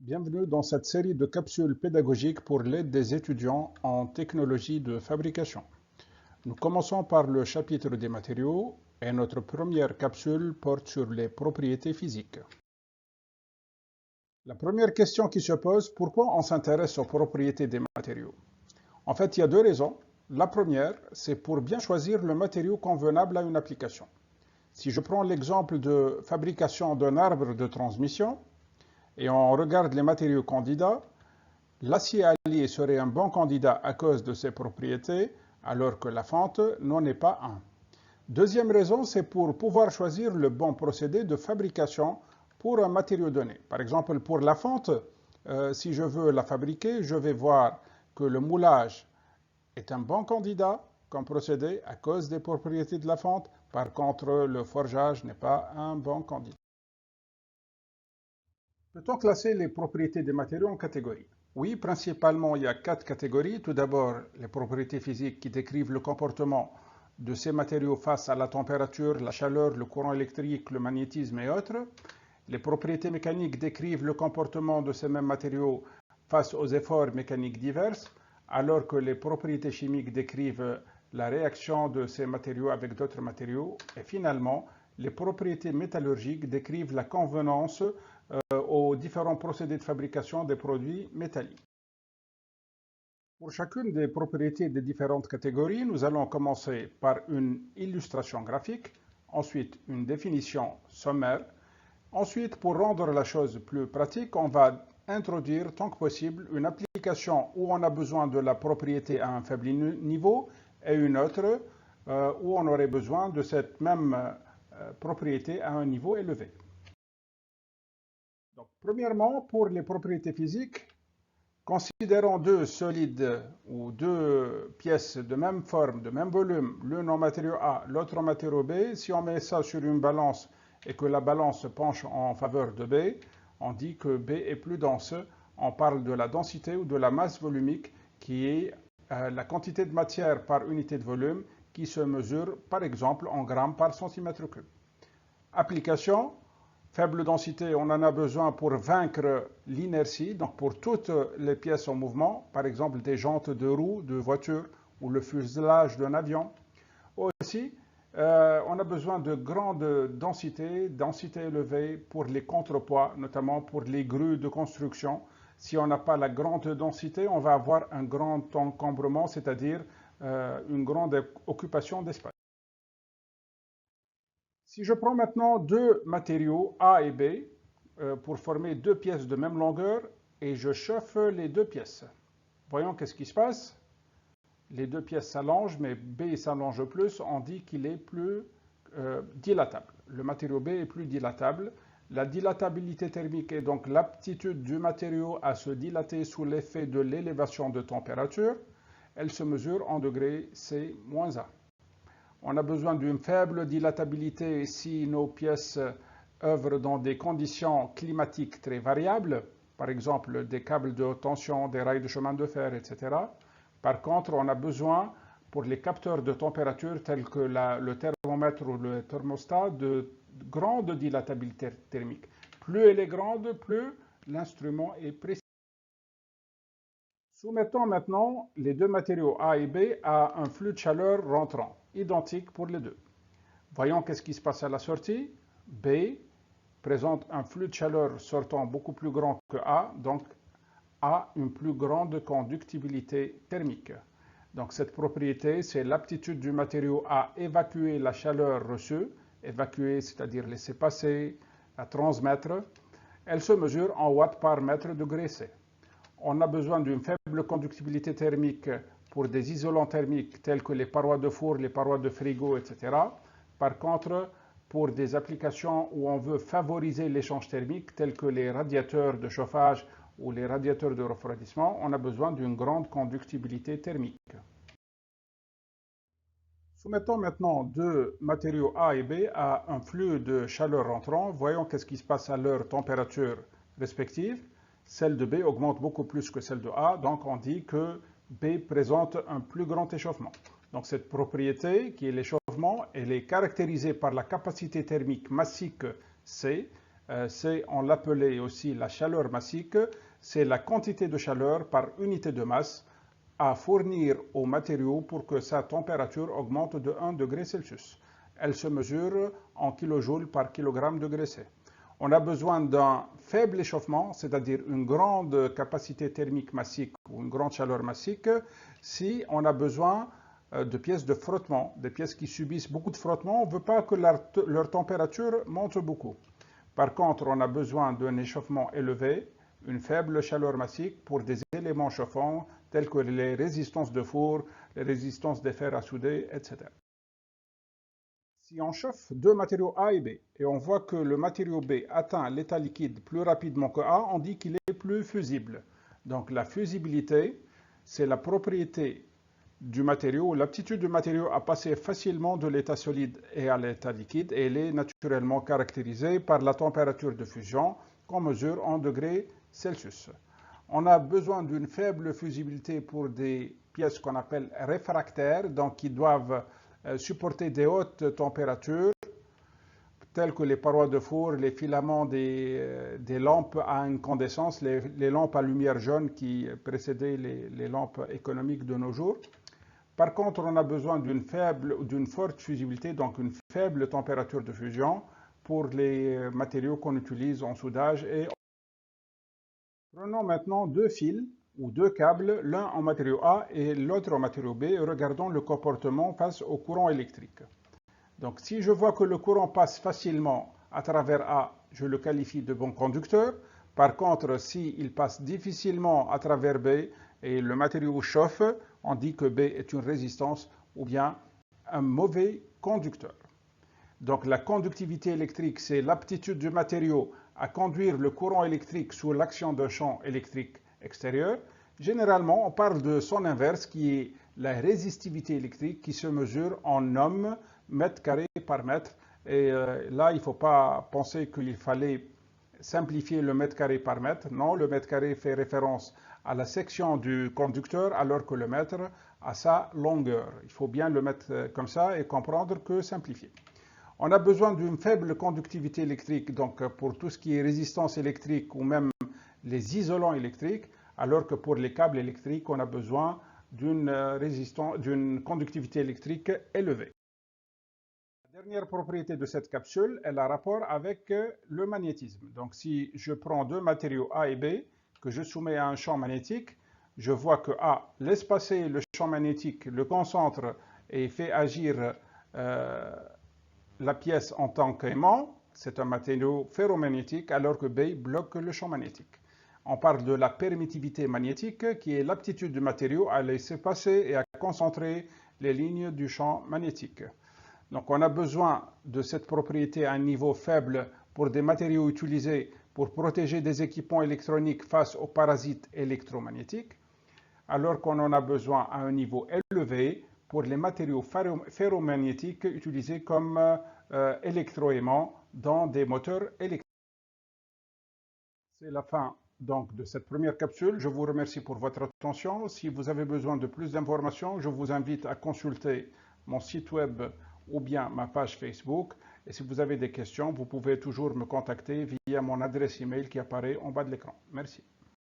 Bienvenue dans cette série de capsules pédagogiques pour l'aide des étudiants en technologie de fabrication. Nous commençons par le chapitre des matériaux et notre première capsule porte sur les propriétés physiques. La première question qui se pose, pourquoi on s'intéresse aux propriétés des matériaux? En fait, il y a deux raisons. La première, c'est pour bien choisir le matériau convenable à une application. Si je prends l'exemple de fabrication d'un arbre de transmission, et on regarde les matériaux candidats, l'acier allié serait un bon candidat à cause de ses propriétés, alors que la fente n'en est pas un. Deuxième raison, c'est pour pouvoir choisir le bon procédé de fabrication pour un matériau donné. Par exemple, pour la fente, si je veux la fabriquer, je vais voir que le moulage est un bon candidat comme procédé à cause des propriétés de la fente. Par contre, le forgeage n'est pas un bon candidat. Peut-on classer les propriétés des matériaux en catégories? Oui, principalement, il y a 4 catégories. Tout d'abord, les propriétés physiques qui décrivent le comportement de ces matériaux face à la température, la chaleur, le courant électrique, le magnétisme et autres. Les propriétés mécaniques décrivent le comportement de ces mêmes matériaux face aux efforts mécaniques divers, alors que les propriétés chimiques décrivent la réaction de ces matériaux avec d'autres matériaux. Et finalement, les propriétés métallurgiques décrivent la convenance aux différents procédés de fabrication des produits métalliques. Pour chacune des propriétés des différentes catégories, nous allons commencer par une illustration graphique, ensuite une définition sommaire. Ensuite, pour rendre la chose plus pratique, on va introduire tant que possible une application où on a besoin de la propriété à un faible niveau et une autre où on aurait besoin de cette même propriété à un niveau élevé. Donc, premièrement, pour les propriétés physiques, considérons deux solides ou deux pièces de même forme, de même volume, l'une en matériau A, l'autre en matériau B. Si on met ça sur une balance et que la balance se penche en faveur de B, on dit que B est plus dense. On parle de la densité ou de la masse volumique qui est la quantité de matière par unité de volume qui se mesure par exemple en grammes par centimètre cube. Application. Faible densité, on en a besoin pour vaincre l'inertie, donc pour toutes les pièces en mouvement, par exemple des jantes de roues de voiture ou le fuselage d'un avion. Aussi, on a besoin de grande densité élevée pour les contrepoids, notamment pour les grues de construction. Si on n'a pas la grande densité, on va avoir un grand encombrement, c'est-à-dire une grande occupation d'espace. Si je prends maintenant deux matériaux A et B pour former deux pièces de même longueur et je chauffe les deux pièces, voyons qu'est-ce qui se passe. Les deux pièces s'allongent, mais B s'allonge plus, on dit qu'il est plus dilatable. Le matériau B est plus dilatable. La dilatabilité thermique est donc l'aptitude du matériau à se dilater sous l'effet de l'élévation de température. Elle se mesure en degrés C-1. On a besoin d'une faible dilatabilité si nos pièces œuvrent dans des conditions climatiques très variables, par exemple des câbles de haute tension, des rails de chemin de fer, etc. Par contre, on a besoin pour les capteurs de température tels que le thermomètre ou le thermostat de grande dilatabilité thermique. Plus elle est grande, plus l'instrument est précis. Soumettons maintenant les deux matériaux A et B à un flux de chaleur rentrant, identique pour les deux. Voyons qu'est-ce qui se passe à la sortie. B présente un flux de chaleur sortant beaucoup plus grand que A, donc A une plus grande conductibilité thermique. Donc cette propriété, c'est l'aptitude du matériau à évacuer la chaleur reçue, évacuer, c'est-à-dire laisser passer, à transmettre. Elle se mesure en watts par mètre degré C. On a besoin d'une faible conductibilité thermique pour des isolants thermiques tels que les parois de four, les parois de frigo, etc. Par contre, pour des applications où on veut favoriser l'échange thermique, tels que les radiateurs de chauffage ou les radiateurs de refroidissement, on a besoin d'une grande conductibilité thermique. Soumettons maintenant deux matériaux A et B à un flux de chaleur rentrant. Voyons qu'est-ce qui se passe à leur température respective. Celle de B augmente beaucoup plus que celle de A, donc on dit que B présente un plus grand échauffement. Donc cette propriété, qui est l'échauffement, elle est caractérisée par la capacité thermique massique C, on l'appelait aussi la chaleur massique, c'est la quantité de chaleur par unité de masse à fournir au matériau pour que sa température augmente de 1 degré Celsius. Elle se mesure en kilojoules par kilogramme degré C. On a besoin d'un faible échauffement, c'est-à-dire une grande capacité thermique massique ou une grande chaleur massique, si on a besoin de pièces de frottement, des pièces qui subissent beaucoup de frottement. On ne veut pas que leur température monte beaucoup. Par contre, on a besoin d'un échauffement élevé, une faible chaleur massique pour des éléments chauffants tels que les résistances de four, les résistances des fers à souder, etc. Si on chauffe deux matériaux A et B et on voit que le matériau B atteint l'état liquide plus rapidement que A, on dit qu'il est plus fusible. Donc la fusibilité, c'est la propriété du matériau, l'aptitude du matériau à passer facilement de l'état solide et à l'état liquide, et elle est naturellement caractérisée par la température de fusion qu'on mesure en degrés Celsius. On a besoin d'une faible fusibilité pour des pièces qu'on appelle réfractaires, donc qui doivent supporter des hautes températures, telles que les parois de four, les filaments des lampes à incandescence, les lampes à lumière jaune qui précédaient les lampes économiques de nos jours. Par contre, on a besoin d'une forte fusibilité, donc une faible température de fusion pour les matériaux qu'on utilise en soudage. Prenons maintenant deux fils ou deux câbles, l'un en matériau A et l'autre en matériau B, et regardons le comportement face au courant électrique. Donc si je vois que le courant passe facilement à travers A, je le qualifie de bon conducteur. Par contre, s'il passe difficilement à travers B et le matériau chauffe, on dit que B est une résistance ou bien un mauvais conducteur. Donc la conductivité électrique, c'est l'aptitude du matériau à conduire le courant électrique sous l'action d'un champ électrique extérieur. Généralement, on parle de son inverse qui est la résistivité électrique qui se mesure en ohms, mètre carré par mètre. Et là, il ne faut pas penser qu'il fallait simplifier le mètre carré par mètre. Non, le mètre carré fait référence à la section du conducteur alors que le mètre à sa longueur. Il faut bien le mettre comme ça et comprendre que simplifier. On a besoin d'une faible conductivité électrique, donc pour tout ce qui est résistance électrique ou même les isolants électriques, alors que pour les câbles électriques, on a besoin d'une conductivité électrique élevée. La dernière propriété de cette capsule, elle a rapport avec le magnétisme. Donc si je prends deux matériaux A et B, que je soumets à un champ magnétique, je vois que A laisse passer le champ magnétique, le concentre et fait agir la pièce en tant qu'aimant, c'est un matériau ferromagnétique, alors que B bloque le champ magnétique. On parle de la permittivité magnétique, qui est l'aptitude du matériau à laisser passer et à concentrer les lignes du champ magnétique. Donc on a besoin de cette propriété à un niveau faible pour des matériaux utilisés pour protéger des équipements électroniques face aux parasites électromagnétiques, alors qu'on en a besoin à un niveau élevé pour les matériaux ferromagnétiques utilisés comme électroaimants dans des moteurs électriques. C'est la fin donc de cette première capsule. Je vous remercie pour votre attention. Si vous avez besoin de plus d'informations, je vous invite à consulter mon site web ou bien ma page Facebook. Et si vous avez des questions, vous pouvez toujours me contacter via mon adresse email qui apparaît en bas de l'écran. Merci.